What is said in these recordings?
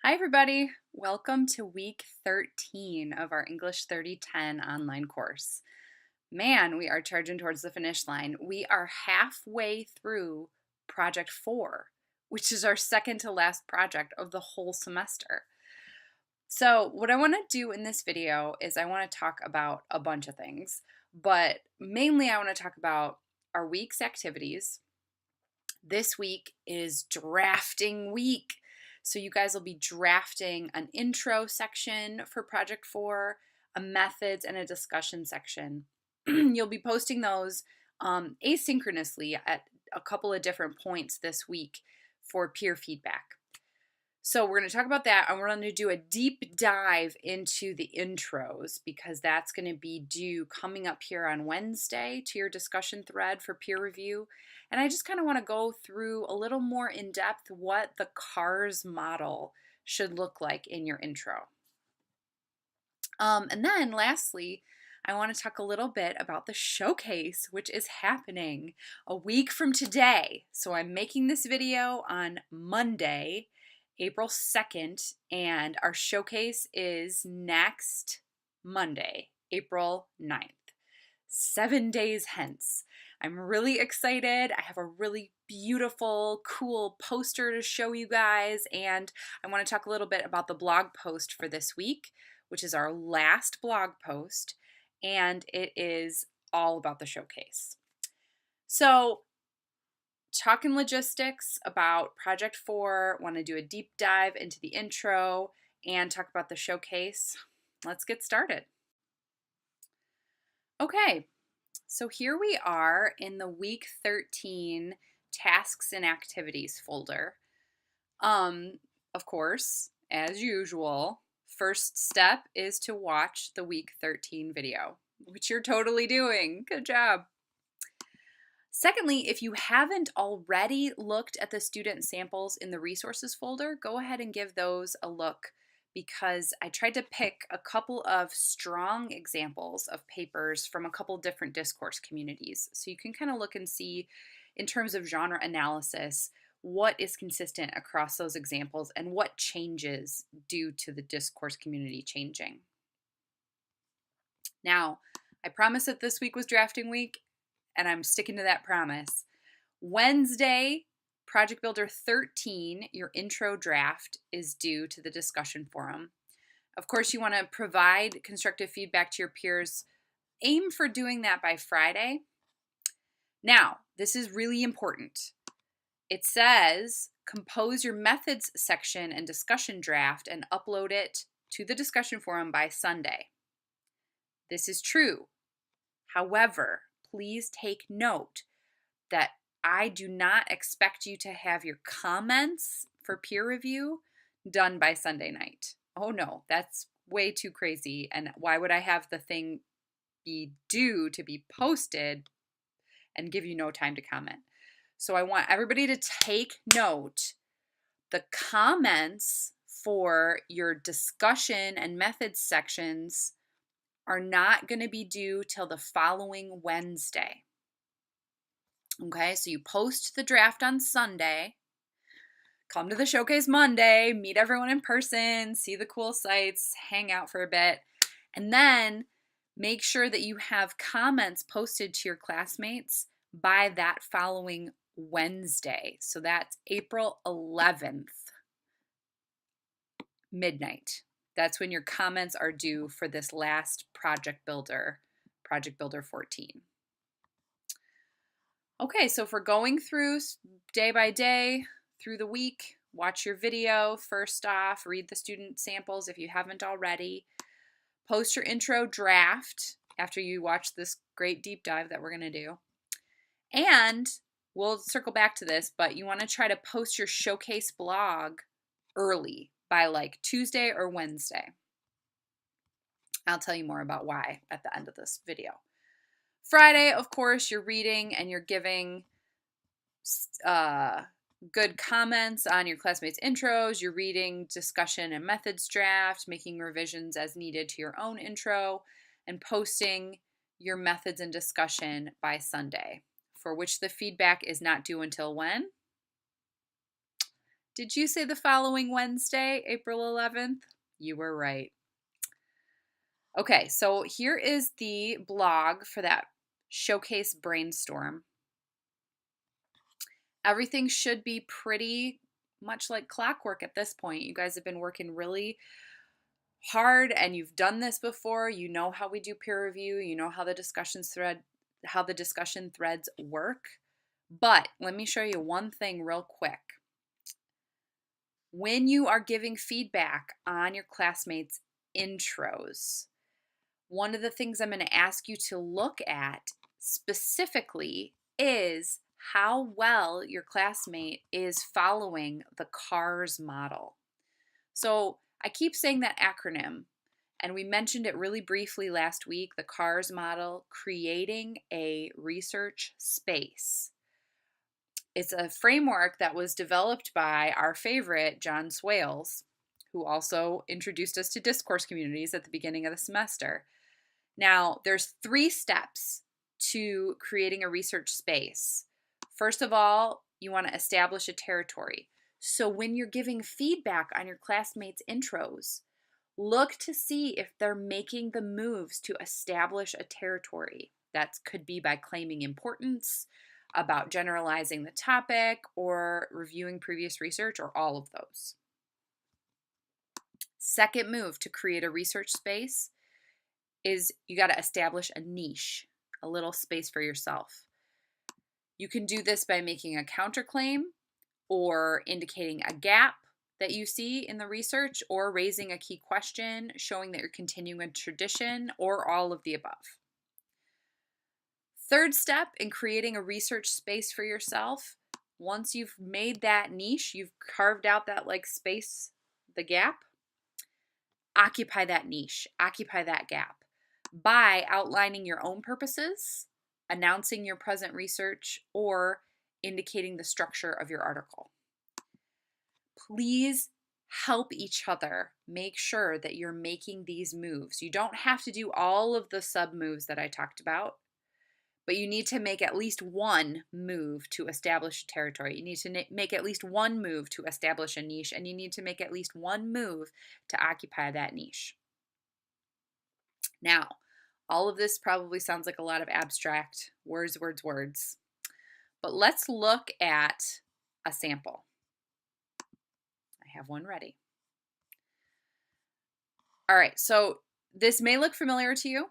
Hi, everybody. Welcome to week 13 of our English 3010 online course. Man, we are charging towards the finish line. We are halfway through Project 4, which is our second to last project of the whole semester. So, what I want to do in this video is I want to talk about a bunch of things, but mainly I want to talk about our week's activities. This week is drafting week. So you guys will be drafting an intro section for Project 4, a methods, and a discussion section. You'll be posting those asynchronously at a couple of different points this week for peer feedback. So we're going to talk about that, and we're going to do a deep dive into the intros because that's going to be due coming up here on Wednesday to your discussion thread for peer review. And I just kind of want to go through a little more in depth what the CARS model should look like in your intro. And then lastly, I want to talk a little bit about the showcase, which is happening a week from today. So I'm making this video on Monday, April 2nd, and our showcase is next Monday, April 9th, 7 days hence. I'm really excited. I have a really beautiful, cool poster to show you guys, and I want to talk a little bit about the blog post for this week, which is our last blog post, and it is all about the showcase. So, talking logistics about Project 4, want to do a deep dive into the intro and talk about the showcase. Let's get started. Okay, so here we are in the week 13 tasks and activities folder. Of course, as usual, first step is to watch the week 13 video, which you're totally doing. Good job. Secondly, if you haven't already looked at the student samples in the resources folder, go ahead and give those a look because I tried to pick a couple of strong examples of papers from a couple different discourse communities. So you can kind of look and see in terms of genre analysis what is consistent across those examples and what changes due to the discourse community changing. Now, I promised that this week was drafting week, and I'm sticking to that promise. Wednesday, Project Builder 13, your intro draft, is due to the discussion forum. Of course, you want to provide constructive feedback to your peers. Aim for doing that by Friday. Now, this is really important. It says compose your methods section and discussion draft and upload it to the discussion forum by Sunday. This is true. However, please take note that I do not expect you to have your comments for peer review done by Sunday night. Oh no, that's way too crazy. And why would I have the thing be due to be posted and give you no time to comment? So I want everybody to take note. The comments for your discussion and methods sections are not going to be due till the following Wednesday. Okay, so you post the draft on Sunday, come to the showcase Monday, meet everyone in person, see the cool sites, hang out for a bit, and then make sure that you have comments posted to your classmates by that following Wednesday. So that's April 11th, midnight. That's when your comments are due for this last Project Builder 14. Okay, so if we're going through day by day through the week, watch your video first off, read the student samples if you haven't already, post your intro draft after you watch this great deep dive that we're going to do, and we'll circle back to this, but you want to try to post your showcase blog early by like Tuesday or Wednesday. I'll tell you more about why at the end of this video. Friday, of course, you're reading and you're giving good comments on your classmates' intros. You're reading discussion and methods draft, making revisions as needed to your own intro, and posting your methods and discussion by Sunday, for which the feedback is not due until when? Did you say the following Wednesday, April 11th? You were right. Okay, so here is the blog for that showcase brainstorm. Everything should be pretty much like clockwork at this point. You guys have been working really hard and you've done this before. You know how we do peer review, you know how the discussion threads work. But let me show you one thing real quick. When you are giving feedback on your classmates' intros, one of the things I'm going to ask you to look at specifically is how well your classmate is following the CARS model. So I keep saying that acronym, and we mentioned it really briefly last week, the CARS model, creating a research space. It's a framework that was developed by our favorite, John Swales, who also introduced us to discourse communities at the beginning of the semester. Now, there's 3 steps to creating a research space. First of all, you want to establish a territory. So when you're giving feedback on your classmates' intros, look to see if they're making the moves to establish a territory. That could be by claiming importance, about generalizing the topic, or reviewing previous research, or all of those. Second move to create a research space is you got to establish a niche, a little space for yourself. You can do this by making a counterclaim or indicating a gap that you see in the research or raising a key question showing that you're continuing a tradition or all of the above. Third step in creating a research space for yourself, once you've made that niche, you've carved out that space, the gap, occupy that niche, occupy that gap by outlining your own purposes, announcing your present research, or indicating the structure of your article. Please help each other make sure that you're making these moves. You don't have to do all of the sub moves that I talked about, but you need to make at least one move to establish a territory. You need to make at least one move to establish a niche, and you need to make at least one move to occupy that niche. Now, all of this probably sounds like a lot of abstract words, but let's look at a sample. I have one ready. All right, so this may look familiar to you.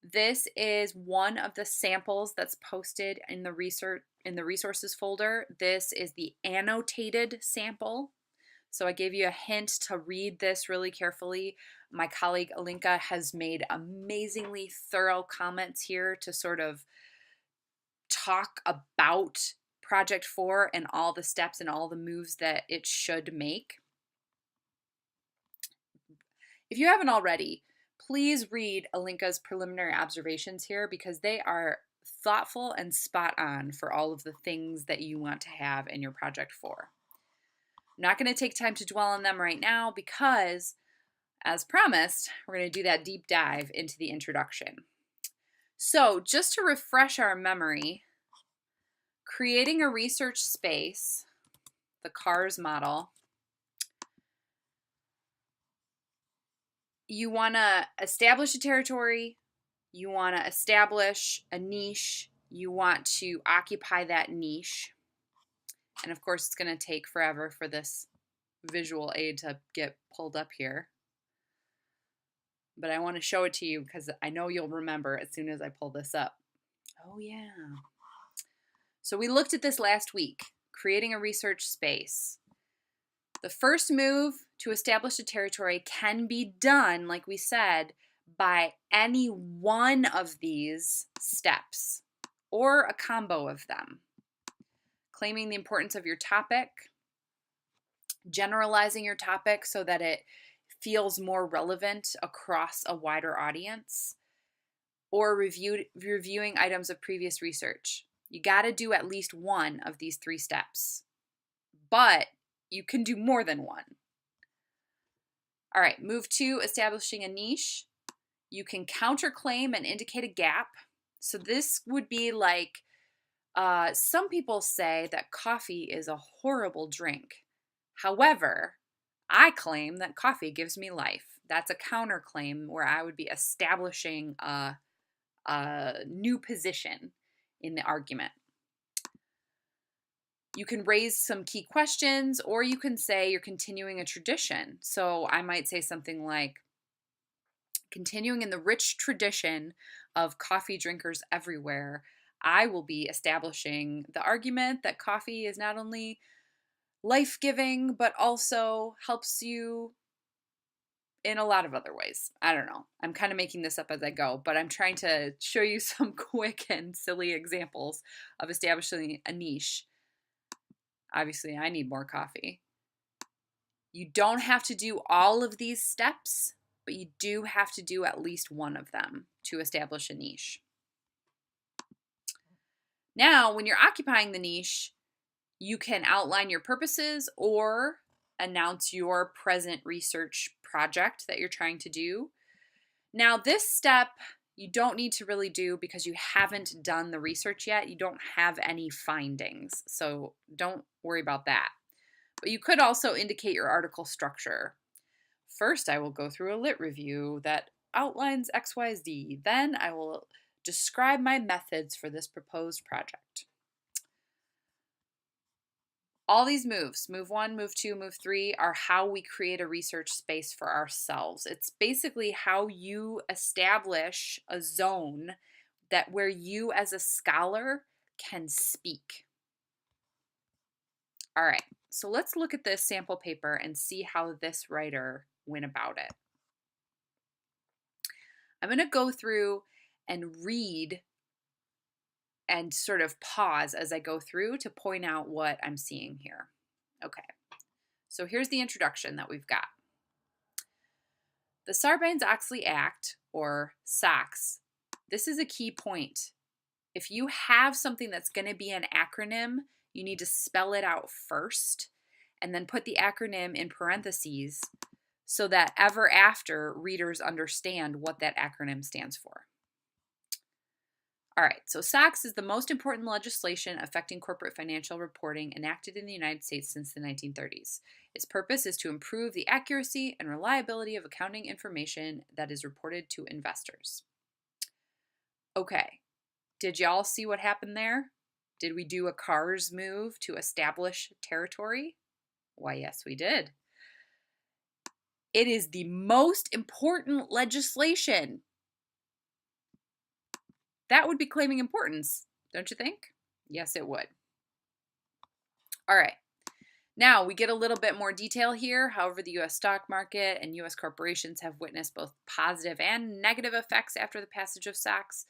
This is one of the samples that's posted in the resources folder. This is the annotated sample. So I gave you a hint to read this really carefully. My colleague Alinka has made amazingly thorough comments here to sort of talk about Project 4 and all the steps and all the moves that it should make. If you haven't already, please read Alinka's preliminary observations here because they are thoughtful and spot on for all of the things that you want to have in your Project 4. I'm not going to take time to dwell on them right now because, as promised, we're going to do that deep dive into the introduction. So, just to refresh our memory, creating a research space, the CARS model, you want to establish a territory, you want to establish a niche, you want to occupy that niche. And of course, it's going to take forever for this visual aid to get pulled up here. But I want to show it to you because I know you'll remember as soon as I pull this up. Oh, yeah. So we looked at this last week, creating a research space. The first move to establish a territory can be done, like we said, by any one of these steps or a combo of them. Claiming the importance of your topic, generalizing your topic so that it feels more relevant across a wider audience, or reviewing items of previous research. You got to do at least one of these 3 steps, but you can do more than one. All right, move 2, establishing a niche. You can counterclaim and indicate a gap. So this would be like, some people say that coffee is a horrible drink. However, I claim that coffee gives me life. That's a counterclaim where I would be establishing a new position in the argument. You can raise some key questions, or you can say you're continuing a tradition. So I might say something like, continuing in the rich tradition of coffee drinkers everywhere, I will be establishing the argument that coffee is not only life-giving, but also helps you in a lot of other ways. I don't know. I'm kind of making this up as I go, but I'm trying to show you some quick and silly examples of establishing a niche. Obviously, I need more coffee. You don't have to do all of these steps, but you do have to do at least one of them to establish a niche. Now, when you're occupying the niche, you can outline your purposes or announce your present research project that you're trying to do. Now, this step you don't need to really do because you haven't done the research yet. You don't have any findings, so don't worry about that. But you could also indicate your article structure. First, I will go through a lit review that outlines XYZ. Then I will describe my methods for this proposed project. All these moves, move 1, move 2, move 3, are how we create a research space for ourselves. It's basically how you establish a zone that where you as a scholar can speak. All right, so let's look at this sample paper and see how this writer went about it. I'm going to go through and read and sort of pause as I go through to point out what I'm seeing here. Okay, so here's the introduction that we've got. The Sarbanes-Oxley Act, or SOX, this is a key point. If you have something that's going to be an acronym, you need to spell it out first and then put the acronym in parentheses so that ever after readers understand what that acronym stands for. All right, so SOX is the most important legislation affecting corporate financial reporting enacted in the United States since the 1930s. Its purpose is to improve the accuracy and reliability of accounting information that is reported to investors. Okay, did y'all see what happened there? Did we do a CARS move to establish territory? Why, yes, we did. It is the most important legislation. That would be claiming importance, don't you think? Yes, it would. All right. Now we get a little bit more detail here. However, the U.S. stock market and U.S. corporations have witnessed both positive and negative effects after the passage of SOX.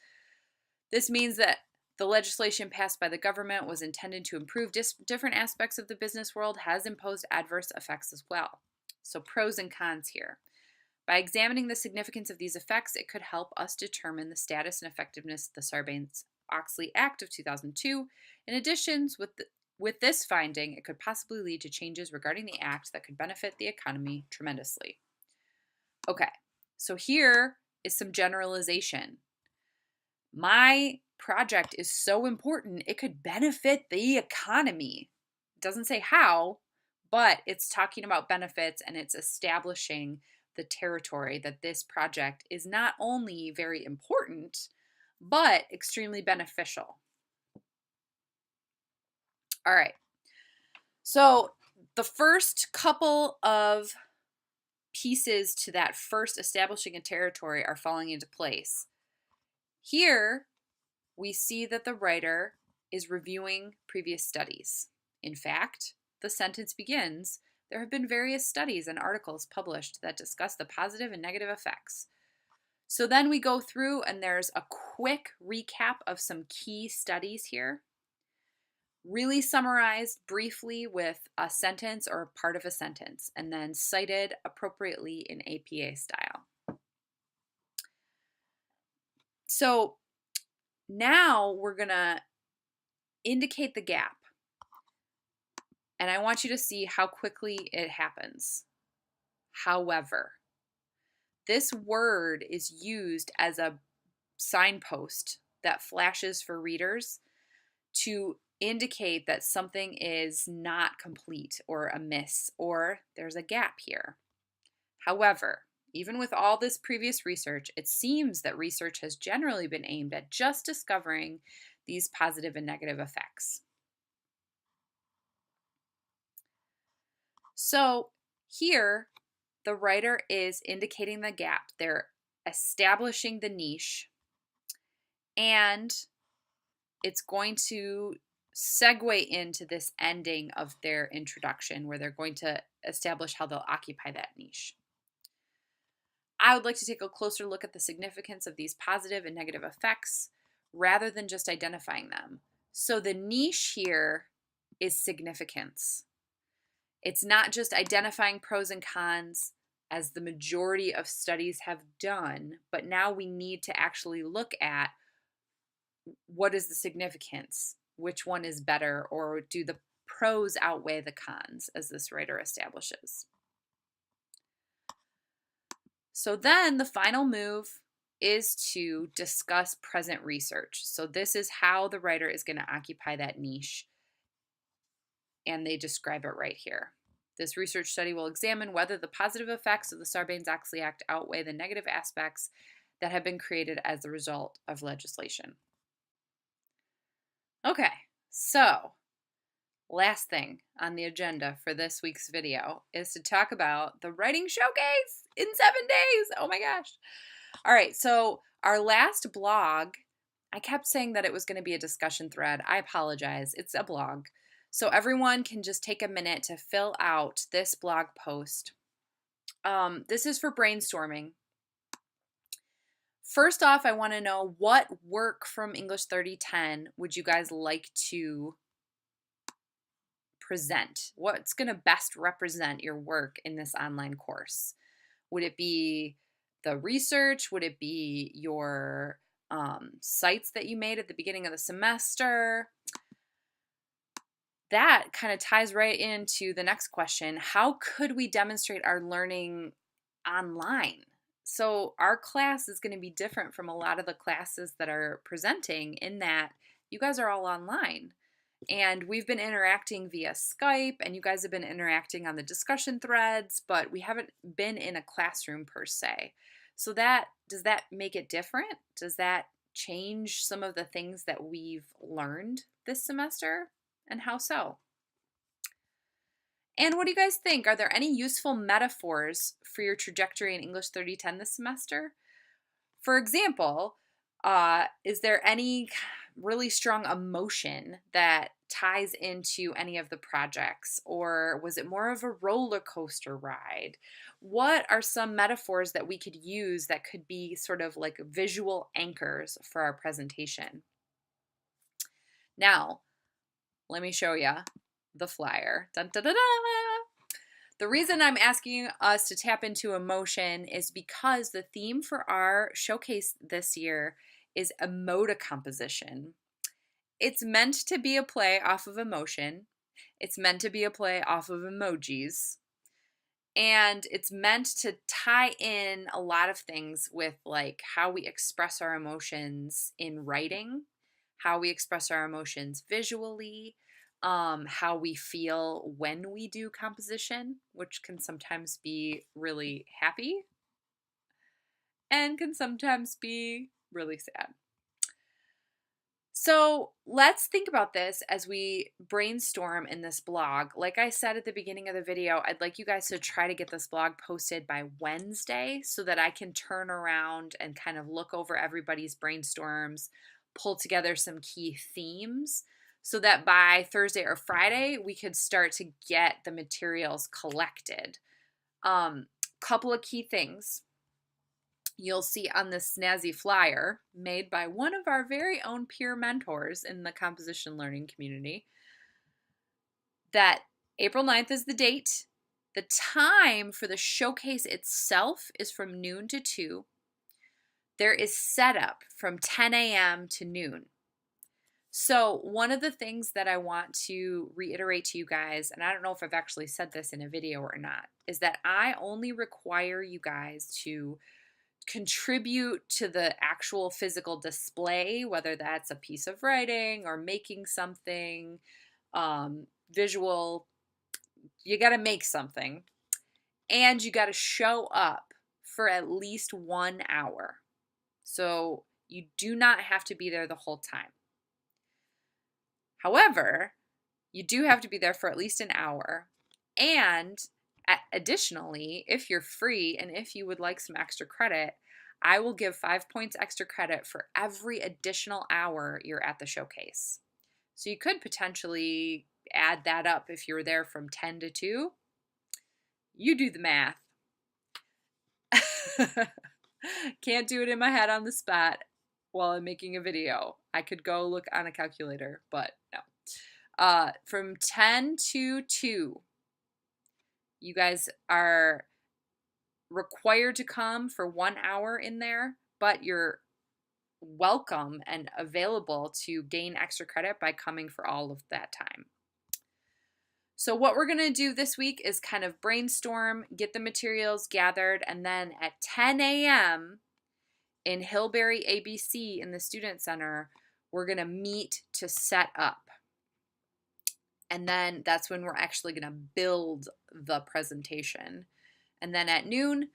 This means that the legislation passed by the government was intended to improve different aspects of the business world, has imposed adverse effects as well. So pros and cons here. By examining the significance of these effects, it could help us determine the status and effectiveness of the Sarbanes-Oxley Act of 2002. In addition, with this finding, it could possibly lead to changes regarding the act that could benefit the economy tremendously. Okay, so here is some generalization. My project is so important, it could benefit the economy. It doesn't say how, but it's talking about benefits and it's establishing the territory that this project is not only very important, but extremely beneficial. All right. So the first couple of pieces to that first establishing a territory are falling into place. Here, we see that the writer is reviewing previous studies. In fact, the sentence begins, there have been various studies and articles published that discuss the positive and negative effects. So then we go through and there's a quick recap of some key studies here, really summarized briefly with a sentence or part of a sentence, and then cited appropriately in APA style. So now we're going to indicate the gap. And I want you to see how quickly it happens. However, this word is used as a signpost that flashes for readers to indicate that something is not complete or amiss, or there's a gap here. However, even with all this previous research, it seems that research has generally been aimed at just discovering these positive and negative effects. So here, the writer is indicating the gap. They're establishing the niche, and it's going to segue into this ending of their introduction where they're going to establish how they'll occupy that niche. I would like to take a closer look at the significance of these positive and negative effects rather than just identifying them. So the niche here is significance. It's not just identifying pros and cons as the majority of studies have done, but now we need to actually look at what is the significance, which one is better, or do the pros outweigh the cons, as this writer establishes. So then the final move is to discuss present research. So this is how the writer is going to occupy that niche, and they describe it right here. This research study will examine whether the positive effects of the Sarbanes-Oxley Act outweigh the negative aspects that have been created as the result of legislation. Okay, so last thing on the agenda for this week's video is to talk about the writing showcase in 7 days. Oh my gosh. All right, so our last blog, I kept saying that it was going to be a discussion thread. I apologize. It's a blog. So everyone can just take a minute to fill out this blog post. This is for brainstorming. First off, I want to know what work from English 3010 would you guys like to present? What's going to best represent your work in this online course? Would it be the research? Would it be your sites that you made at the beginning of the semester? That kind of ties right into the next question. How could we demonstrate our learning online? So our class is going to be different from a lot of the classes that are presenting in that you guys are all online. And we've been interacting via Skype, and you guys have been interacting on the discussion threads, but we haven't been in a classroom per se. So does that make it different? Does that change some of the things that we've learned this semester? And how so? And what do you guys think? Are there any useful metaphors for your trajectory in English 3010 this semester? For example, is there any really strong emotion that ties into any of the projects? Or was it more of a roller coaster ride? What are some metaphors that we could use that could be sort of like visual anchors for our presentation? Now, let me show you the flyer. Dun, da, da, da. The reason I'm asking us to tap into emotion is because the theme for our showcase this year is emotocomposition. It's meant to be a play off of emotion. It's meant to be a play off of emojis. And it's meant to tie in a lot of things with like how we express our emotions in writing, how we express our emotions visually, how we feel when we do composition, which can sometimes be really happy and can sometimes be really sad. So let's think about this as we brainstorm in this blog. Like I said at the beginning of the video, I'd like you guys to try to get this blog posted by Wednesday so that I can turn around and kind of look over everybody's brainstorms, pull together some key themes so that by Thursday or Friday, we could start to get the materials collected. Couple of key things you'll see on this snazzy flyer made by one of our very own peer mentors in the composition learning community that April 9th is the date. The time for the showcase itself is from noon to 2. There is setup from 10 a.m. to noon. So one of the things that I want to reiterate to you guys, and I don't know if I've actually said this in a video or not, is that I only require you guys to contribute to the actual physical display, whether that's a piece of writing or making something visual. You got to make something, and you got to show up for at least 1 hour. So you do not have to be there the whole time. However, you do have to be there for at least an hour. And additionally, if you're free and if you would like some extra credit, I will give 5 points extra credit for every additional hour you're at the showcase. So you could potentially add that up if you're there from 10 to 2. You do the math. Can't do it in my head on the spot while I'm making a video. I could go look on a calculator, but no. From 10 to 2, you guys are required to come for 1 hour in there, but you're welcome and available to gain extra credit by coming for all of that time. So what we're going to do this week is kind of brainstorm, get the materials gathered, and then at 10 a.m. in Hillberry ABC in the Student Center, we're going to meet to set up. And then that's when we're actually going to build the presentation. And then at noon,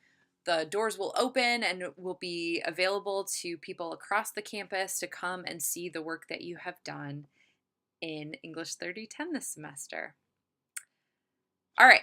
the doors will open and it will be available to people across the campus to come and see the work that you have done in English 3010 this semester. All right.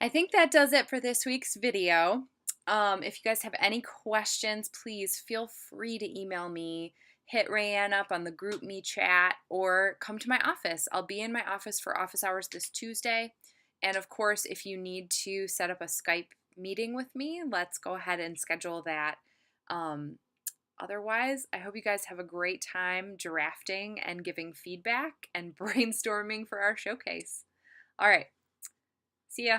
I think that does it for this week's video. If you guys have any questions, please feel free to email me. Hit Rayanne up on the GroupMe chat or come to my office. I'll be in my office for office hours this Tuesday. And of course, if you need to set up a Skype meeting with me, let's go ahead and schedule that. Otherwise, I hope you guys have a great time drafting and giving feedback and brainstorming for our showcase. All right. See ya.